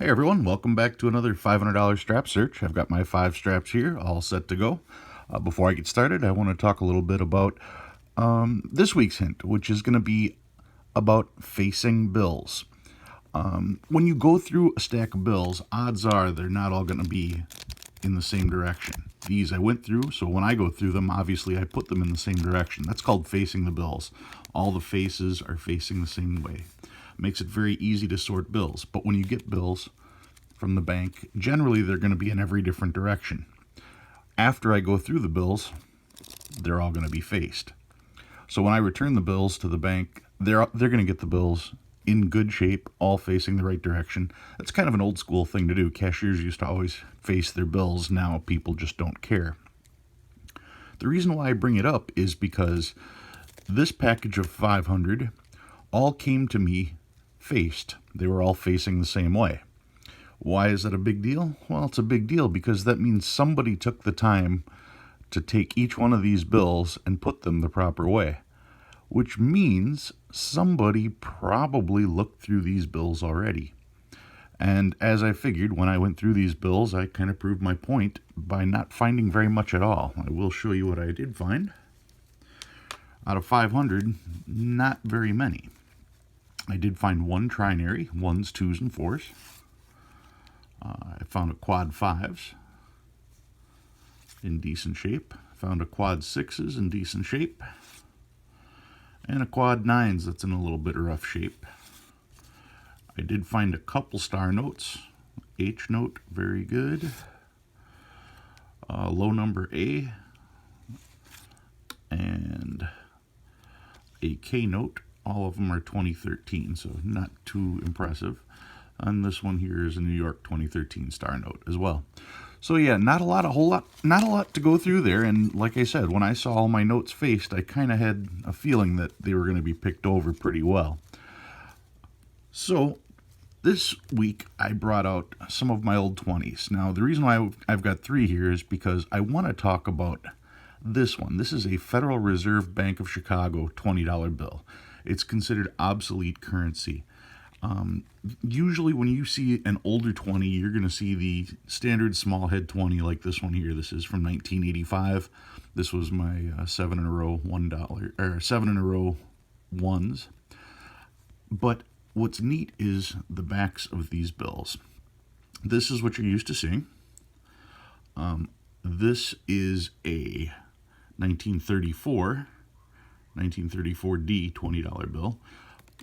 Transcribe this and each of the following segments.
Hey everyone, welcome back to another $500 strap search. I've got my 5 straps here, all set to go. Before I get started, I want to talk a little bit about this week's hint, which is going to be about facing bills. When you go through a stack of bills, odds are they're not all going to be in the same direction. These I went through, so when I go through them, obviously I put them in the same direction. That's called facing the bills. All the faces are facing the same way. Makes it very easy to sort bills. But when you get bills from the bank, generally they're going to be in every different direction. After I go through the bills, they're all going to be faced. So when I return the bills to the bank, they're going to get the bills in good shape, all facing the right direction. That's kind of an old school thing to do. Cashiers used to always face their bills. Now people just don't care. The reason why I bring it up is because this package of 500 all came to me faced. They were all facing the same way. Why is that a big deal? Well, it's a big deal because that means somebody took the time to take each one of these bills and put them the proper way, which means somebody probably looked through these bills already. And as I figured, when I went through these bills, I kind of proved my point by not finding very much at all. I will show you what I did find. Out of 500, not very many. I did find one trinary, 1s, 2s, and 4s. I found a quad 5s in decent shape. Found a quad 6s in decent shape. And a quad 9s that's in a little bit rough shape. I did find a couple star notes. H note, very good. Low number A. And a K note. All of them are 2013, so not too impressive. And this one here is a New York 2013 star note as well. So yeah, not a lot to go through there. And like I said, when I saw all my notes faced, I kind of had a feeling that they were going to be picked over pretty well. So this week I brought out some of my old 20s. Now the reason why I've got 3 here is because I want to talk about this one. This is a Federal Reserve Bank of Chicago $20 bill. It's considered obsolete currency. Usually when you see an older 20, you're going to see the standard small head 20 like this one here. This is from 1985. This was my 7 in a row $1 or 7 in a row ones. But what's neat is the backs of these bills. This is what you're used to seeing. This is a 1934 D $20 bill.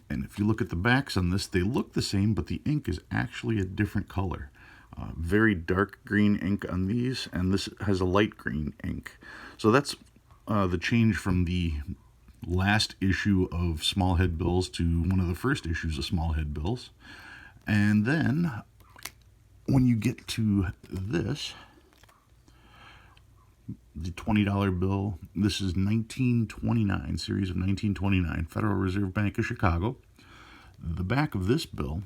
And if you look at the backs on this, they look the same, but the ink is actually a different color. Very dark green ink on these, and this has a light green ink. So that's the change from the last issue of small head bills to one of the first issues of small head bills. And then when you get to this, the $20 bill, this is 1929, series of 1929, Federal Reserve Bank of Chicago. The back of this bill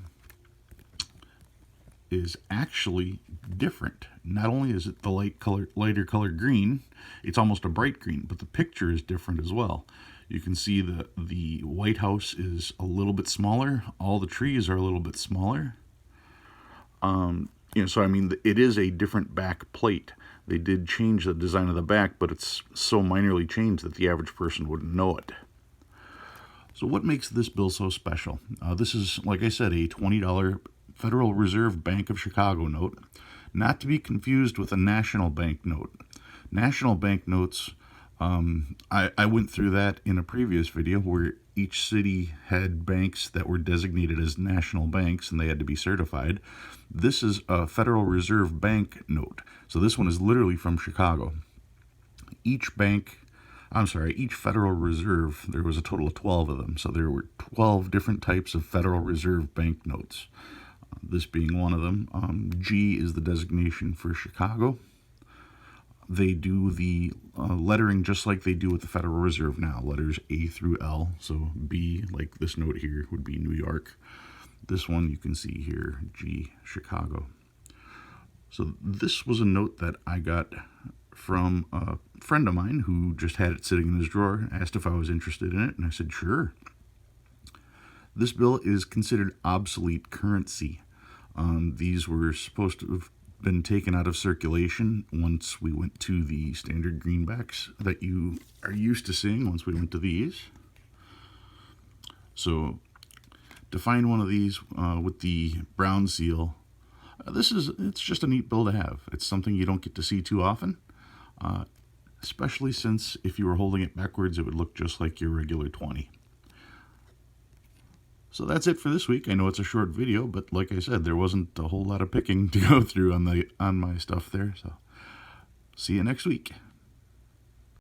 is actually different. Not only is it the lighter color green, it's almost a bright green, but the picture is different as well. You can see the White House is a little bit smaller. All the trees are a little bit smaller. So I mean, it is a different back plate. They did change the design of the back, but it's so minorly changed that the average person wouldn't know it. So what makes this bill so special? This is, like I said, a $20 Federal Reserve Bank of Chicago note, not to be confused with a national bank note. National bank notes, I went through that in a previous video where each city had banks that were designated as national banks and they had to be certified. This is a Federal Reserve Bank note. So this one is literally from Chicago. Each Federal Reserve, there was a total of 12 of them. So there were 12 different types of Federal Reserve bank notes. This being one of them. G is the designation for Chicago. They do the lettering just like they do with the Federal Reserve now, letters A through L. So B, like this note here, would be New York. This one you can see here, G, Chicago. So this was a note that I got from a friend of mine who just had it sitting in his drawer, asked if I was interested in it, and I said, sure. This bill is considered obsolete currency. These were supposed to have been taken out of circulation once we went to the standard greenbacks that you are used to seeing once we went to these. So to find one of these with the brown seal, it's just a neat bill to have. It's something you don't get to see too often, especially since if you were holding it backwards, it would look just like your regular 20. So that's it for this week. I know it's a short video, but like I said, there wasn't a whole lot of picking to go through on my stuff there. So see you next week.